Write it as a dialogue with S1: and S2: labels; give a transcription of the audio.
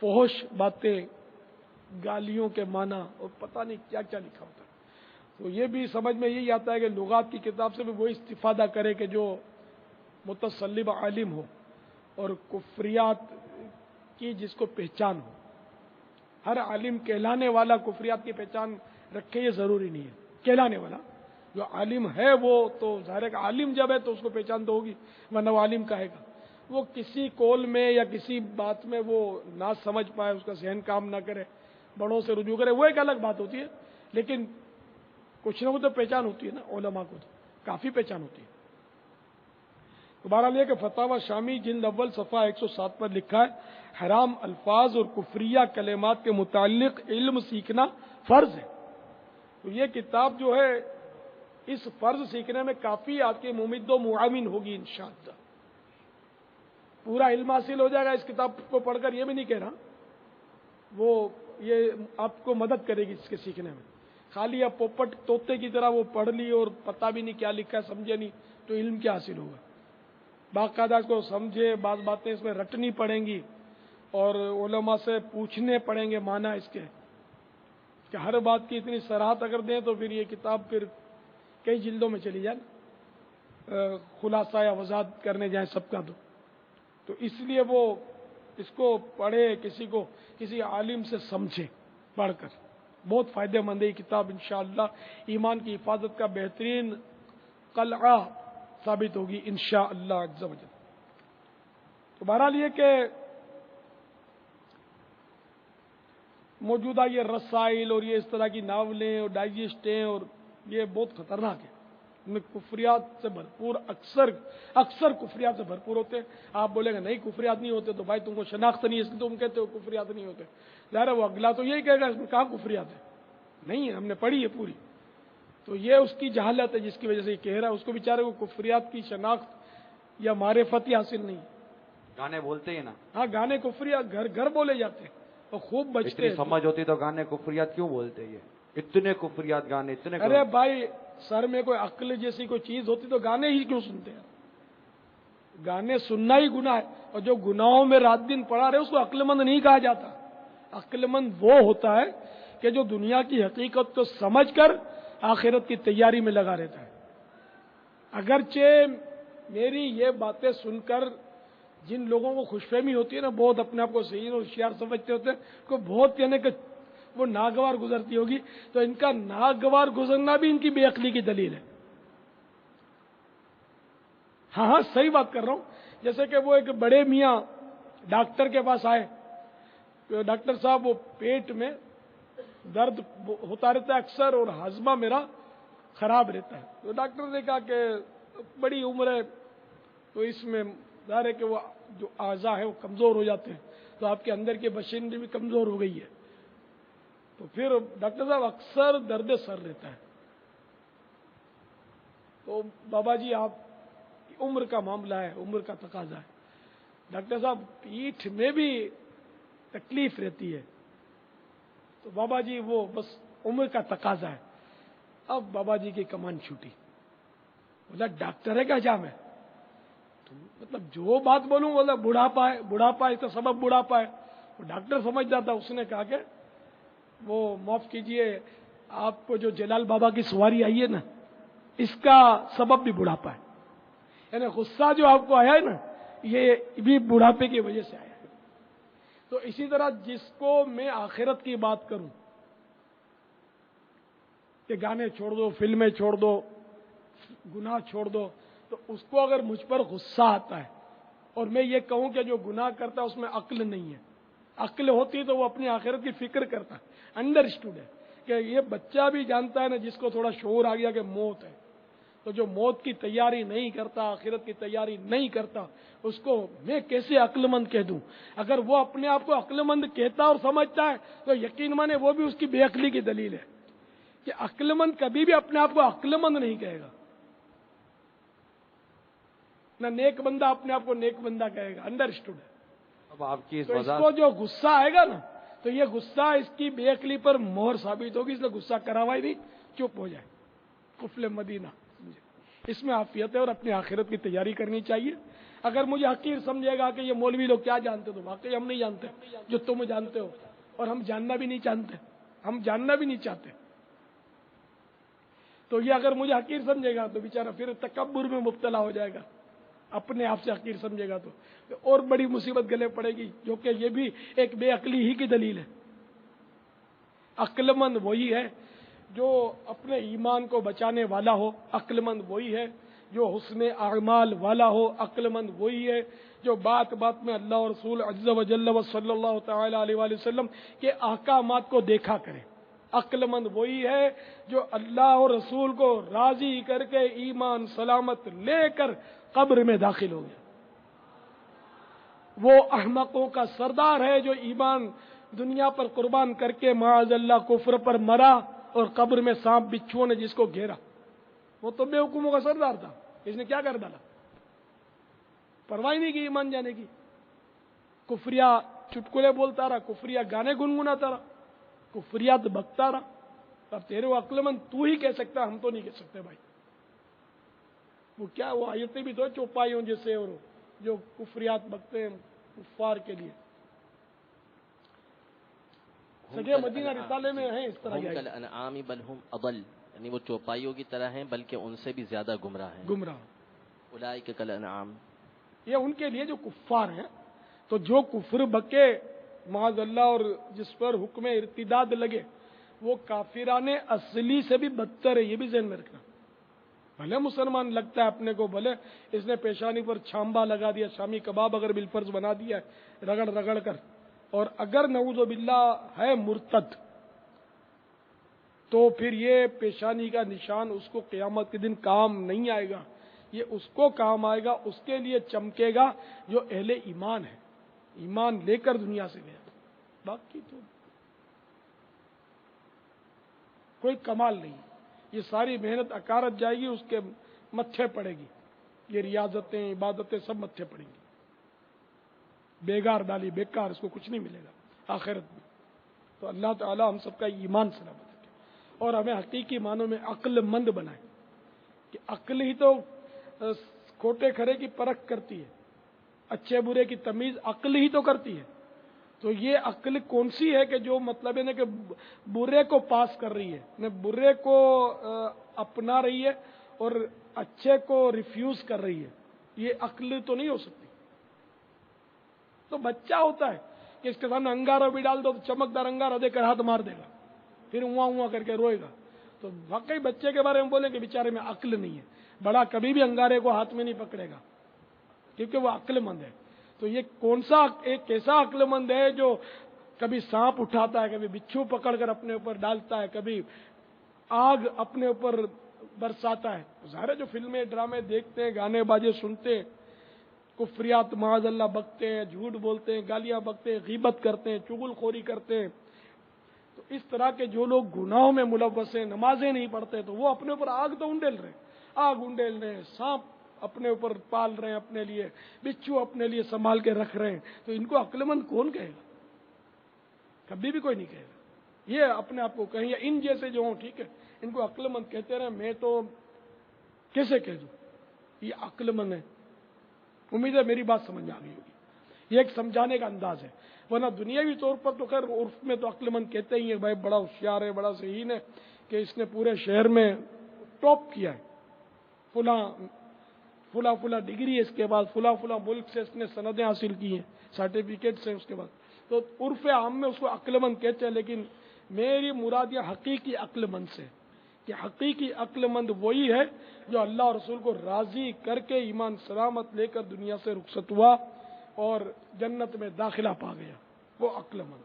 S1: فحش باتیں، گالیوں کے معنی اور پتہ نہیں کیا کیا لکھا ہوتا ہے. تو یہ بھی سمجھ میں یہی آتا ہے کہ لغات کی کتاب سے بھی وہی استفادہ کرے کہ جو متصلب عالم ہو اور کفریات کی جس کو پہچان ہو. ہر عالم کہلانے والا کفریات کی پہچان رکھے یہ ضروری نہیں ہے. کہلانے والا جو عالم ہے وہ تو ظاہر ہے کہ عالم جب ہے تو اس کو پہچان تو ہوگی، ورنہ وہ عالم کہے گا. وہ کسی قول میں یا کسی بات میں وہ نہ سمجھ پائے، اس کا ذہن کام نہ کرے، بڑوں سے رجوع کرے، وہ ایک الگ بات ہوتی ہے. لیکن کچھ نہ کچھ تو پہچان ہوتی ہے نا، علماء کو تو کافی پہچان ہوتی ہے. بہرحال یہ کہ فتاوی شامی جلد اول صفحہ 107 پر لکھا ہے حرام الفاظ اور کفریہ کلمات کے متعلق علم سیکھنا فرض ہے. تو یہ کتاب جو ہے اس فرض سیکھنے میں کافی آپ کے ممد و معاون ہوگی انشاءاللہ. پورا علم حاصل ہو جائے گا اس کتاب کو پڑھ کر، یہ بھی نہیں کہہ رہا، وہ یہ آپ کو مدد کرے گی اس کے سیکھنے میں. خالی آپ پوپٹ طوطے کی طرح وہ پڑھ لی اور پتہ بھی نہیں کیا لکھا ہے، سمجھے نہیں، تو علم کیا حاصل ہوگا؟ باقاعدہ اس کو سمجھے، بعض باتیں اس میں رٹنی پڑیں گی اور علماء سے پوچھنے پڑیں گے معنی اس کے، کہ ہر بات کی اتنی صراحت اگر دیں تو پھر یہ کتاب پھر کئی جلدوں میں چلی جائے، خلاصہ یا وضاحت کرنے جائیں سب کا. تو اس لیے وہ اس کو پڑھے، کسی عالم سے سمجھے پڑھ کر. بہت فائدہ مند ہے یہ کتاب انشاءاللہ، ایمان کی حفاظت کا بہترین قلعہ ثابت ہوگی انشاءاللہ عز و جل. تو بہرحال یہ کہ موجودہ یہ رسائل اور یہ اس طرح کی ناولیں اور ڈائجسٹیں اور یہ بہت خطرناک ہے. ان میں کفریات سے بھرپور، اکثر کفریات سے بھرپور ہوتے ہیں. آپ بولیں گے نہیں کفریات نہیں ہوتے تو بھائی تم کو شناخت نہیں ہے اس لیے تم کہتے ہو کفریات نہیں ہوتے. ظاہر ہے وہ اگلا تو یہی کہے گا اس میں کہاں کفریات ہے، نہیں ہے، ہم نے پڑھی ہے پوری. تو یہ اس کی جہالت ہے جس کی وجہ سے یہ کہہ رہا ہے. اس کو بیچارے کو کفریات کی شناخت یا معرفت ہی حاصل نہیں.
S2: گانے بولتے ہیں نا،
S1: ہاں گانے کفریات گھر گھر بولے جاتے ہیں اور خوب بجتے ہیں.
S2: سمجھ ہوتی تو گانے کفریات کیوں بولتے ہیں؟ اتنے کفریات گانے اتنے.
S1: ارے بھائی سر میں کوئی عقل جیسی کوئی چیز ہوتی تو گانے ہی کیوں سنتے ہیں؟ گانے سننا ہی گناہ ہے، اور جو گناہوں میں رات دن پڑا رہے اس کو عقل مند نہیں کہا جاتا. عقل مند وہ ہوتا ہے کہ جو دنیا کی حقیقت کو سمجھ کر آخرت کی تیاری میں لگا رہتا ہے. اگرچہ میری یہ باتیں سن کر جن لوگوں کو خوش فہمی ہوتی ہے نا، بہت اپنے آپ کو صحیح اور ہوشیار سمجھتے ہوتے ہیں، کو بہت یعنی کہ وہ ناگوار گزرتی ہوگی، تو ان کا ناگوار گزرنا بھی ان کی بے عقلی کی دلیل ہے. ہاں صحیح بات کر رہا ہوں. جیسے کہ وہ ایک بڑے میاں ڈاکٹر کے پاس آئے، ڈاکٹر صاحب وہ پیٹ میں درد ہوتا رہتا ہے اکثر اور ہاضمہ میرا خراب رہتا ہے. تو ڈاکٹر نے کہا کہ بڑی عمر ہے تو اس میں ظاہر ہے کہ وہ جو اعضاء ہے وہ کمزور ہو جاتے ہیں، تو آپ کے اندر کی مشینری بھی کمزور ہو گئی ہے. تو پھر ڈاکٹر صاحب اکثر درد سر رہتا ہے. تو بابا جی آپ کی عمر کا معاملہ ہے، عمر کا تقاضا ہے. ڈاکٹر صاحب پیٹھ میں بھی تکلیف رہتی ہے. تو بابا جی وہ بس عمر کا تقاضا ہے. اب بابا جی کی کمان چھوٹی، بولا ڈاکٹر ہے کیا جام ہے؟ تو مطلب جو بات بولوں بولا بڑھاپا ہے، بڑھاپا ہے تو سبب بڑھاپا ہے. وہ ڈاکٹر سمجھ جاتا. اس نے کہا کہ وہ معاف کیجئے، آپ کو جو جلال بابا کی سواری آئی ہے نا، اس کا سبب بھی بڑھاپا ہے. یعنی غصہ جو آپ کو آیا ہے نا، یہ بھی بڑھاپے کی وجہ سے آیا ہے. تو اسی طرح جس کو میں آخرت کی بات کروں کہ گانے چھوڑ دو، فلمیں چھوڑ دو، گناہ چھوڑ دو، تو اس کو اگر مجھ پر غصہ آتا ہے اور میں یہ کہوں کہ جو گناہ کرتا ہے اس میں عقل نہیں ہے، عقل ہوتی تو وہ اپنی آخرت کی فکر کرتا. انڈرسٹوڈ ہے کہ یہ بچہ بھی جانتا ہے نا، جس کو تھوڑا شعور آ گیا کہ موت ہے، تو جو موت کی تیاری نہیں کرتا، آخرت کی تیاری نہیں کرتا، اس کو میں کیسے عقل مند کہہ دوں؟ اگر وہ اپنے آپ کو عقل مند کہتا اور سمجھتا ہے تو یقین مانے وہ بھی اس کی بے عقلی کی دلیل ہے کہ عقل مند کبھی بھی اپنے آپ کو عقل مند نہیں کہے گا. نہ نیک بندہ اپنے آپ کو نیک بندہ کہے گا. انڈرسٹوڈ ہے.
S2: اب آپ کی
S1: تو اس کو جو غصہ آئے گا نا، تو یہ غصہ اس کی بے عقلی پر مہر ثابت ہوگی، اس لیے غصہ کرا ہوا ہی نہیں، چپ ہو جائے. قفل مدینہ. اس میں عافیت ہے اور اپنی آخرت کی تیاری کرنی چاہیے. اگر مجھے حقیر سمجھے گا کہ یہ مولوی لوگ کیا جانتے تو واقعی ہم نہیں جانتے جو تم جانتے ہو، اور ہم جاننا بھی نہیں چاہتے، ہم جاننا بھی نہیں چاہتے. تو یہ اگر مجھے حقیر سمجھے گا تو بیچارہ پھر تکبر میں مبتلا ہو جائے گا، اپنے آپ سے حقیر سمجھے گا تو اور بڑی مصیبت گلے پڑے گی، جو کہ یہ بھی ایک بے عقلی ہی کی دلیل ہے. عقل مند وہی ہے جو اپنے ایمان کو بچانے والا ہو، عقل مند وہی ہے جو حسن اعمال والا ہو، عقل مند وہی ہے جو بات بات میں اللہ اور رسول عز و جل و صلی اللہ تعالی علیہ وآلہ وسلم کے احکامات کو دیکھا کرے. عقل مند وہی ہے جو اللہ اور رسول کو راضی کر کے ایمان سلامت لے کر قبر میں داخل ہو گیا. وہ احمقوں کا سردار ہے جو ایمان دنیا پر قربان کر کے معاذ اللہ کفر پر مرا اور قبر میں سانپ بچھو نے جس کو گھیرا. وہ تو بے حکوموں کا سردار تھا، اس نے کیا کر ڈالا؟ پرواہ نہیں کی ایمان جانے کی. کفریہ چٹکلے بولتا رہا، کفریہ گانے گنگناتا رہا، کفریات بکتا رہا. اب تیرے وہ عقل مند تو ہی کہہ سکتا، ہم تو نہیں کہہ سکتے بھائی. وہ کیا وہ آیتیں بھی تو چوپائیوں جیسے اور جو کفریات بکتے ہیں کفار کے لیے. سجے مدینہ رسالے میں ہیں اس طرح
S3: کل انعام بل ہم اضل، یعنی وہ چوپائیوں کی طرح ہیں بلکہ ان سے بھی زیادہ گمراہ ہیں.
S1: گمراہ
S3: اولئک کل انعام،
S1: یہ ان کے لیے جو کفار ہیں. تو جو کفر بکے معاذ اللہ اور جس پر حکم ارتداد لگے وہ کافران اصلی سے بھی بدتر ہے، یہ بھی ذہن میں رکھنا. بھلے مسلمان لگتا ہے اپنے کو، بھلے اس نے پیشانی پر چھامبا لگا دیا، شامی کباب اگر بالفرض بنا دیا ہے رگڑ رگڑ کر، اور اگر نعوذ باللہ ہے مرتد تو پھر یہ پیشانی کا نشان اس کو قیامت کے دن کام نہیں آئے گا. یہ اس کو کام آئے گا، اس کے لیے چمکے گا جو اہل ایمان ہے، ایمان لے کر دنیا سے گیا. باقی تو کوئی کمال نہیں. یہ ساری محنت اکارت جائے گی، اس کے متھے پڑے گی. یہ ریاضتیں عبادتیں سب متھے پڑیں گی. بیگار ڈالی بیکار، اس کو کچھ نہیں ملے گا آخرت میں. تو اللہ تعالی ہم سب کا ایمان سلامت رکھے اور ہمیں حقیقی معنوں میں عقل مند بنائے کہ عقل ہی تو کھوٹے کھرے کی پرکھ کرتی ہے، اچھے برے کی تمیز عقل ہی تو کرتی ہے. تو یہ عقل کون سی ہے کہ جو مطلب ہے نا کہ برے کو پاس کر رہی ہے، برے کو اپنا رہی ہے اور اچھے کو ریفیوز کر رہی ہے. یہ عقل تو نہیں ہو سکتی. تو بچہ ہوتا ہے کہ اس کے سامنے انگارہ بھی ڈال دو تو چمکدار انگارہ دے کر ہاتھ مار دے گا، پھر اواں کر کے روئے گا. تو واقعی بچے کے بارے میں بولیں کہ بیچارے میں عقل نہیں ہے. بڑا کبھی بھی انگارے کو ہاتھ میں نہیں پکڑے گا کیونکہ وہ عقل مند ہے. تو یہ کون سا ایک ایسا عقل مند ہے جو کبھی سانپ اٹھاتا ہے، کبھی بچھو پکڑ کر اپنے اوپر ڈالتا ہے، کبھی آگ اپنے اوپر برساتا ہے. ظاہر ہے جو فلمیں ڈرامے دیکھتے ہیں، گانے باجے سنتے ہیں، کفریات معاذ اللہ بکتے ہیں، جھوٹ بولتے ہیں، گالیاں بکتے ہیں، غیبت کرتے ہیں، چغل خوری کرتے ہیں، تو اس طرح کے جو لوگ گناہوں میں ملوث ہیں، نمازیں نہیں پڑھتے، تو وہ اپنے اوپر آگ تو انڈیل رہے ہیں، آگ انڈیل رہے ہیں، سانپ اپنے اوپر پال رہے ہیں، اپنے لیے بچھو اپنے لیے سنبھال کے رکھ رہے ہیں. تو ان کو عقل مند کون کہے گا؟ کبھی بھی کوئی نہیں کہے گا. یہ اپنے آپ کو کہیں یا ان جیسے جو ہوں ٹھیک ہے، ان کو عقل مند کہتے رہے، میں تو کیسے کہہ دوں یہ عقل مند ہے. امید ہے میری بات سمجھ میں آ گئی ہوگی. یہ ایک سمجھانے کا انداز ہے، ورنہ دنیاوی طور پر تو خیر عرف میں تو عقل مند کہتے ہی ہیں بھائی بڑا ہوشیار ہے، بڑا ذہین ہے کہ اس نے پورے شہر میں ٹاپ کیا ہے، فلاں ڈگری ہے اس کے بعد، فلاں ملک سے اس نے سندیں حاصل کی ہیں، سرٹیفکیٹس ہیں اس کے بعد. تو عرف عام میں اس کو عقل مند کہتے ہیں. لیکن میری مراد یہ حقیقی عقل مند سے کہ حقیقی عقل مند وہی ہے جو اللہ اور رسول کو راضی کر کے ایمان سلامت لے کر دنیا سے رخصت ہوا اور جنت میں داخلہ پا گیا، وہ عقل مند.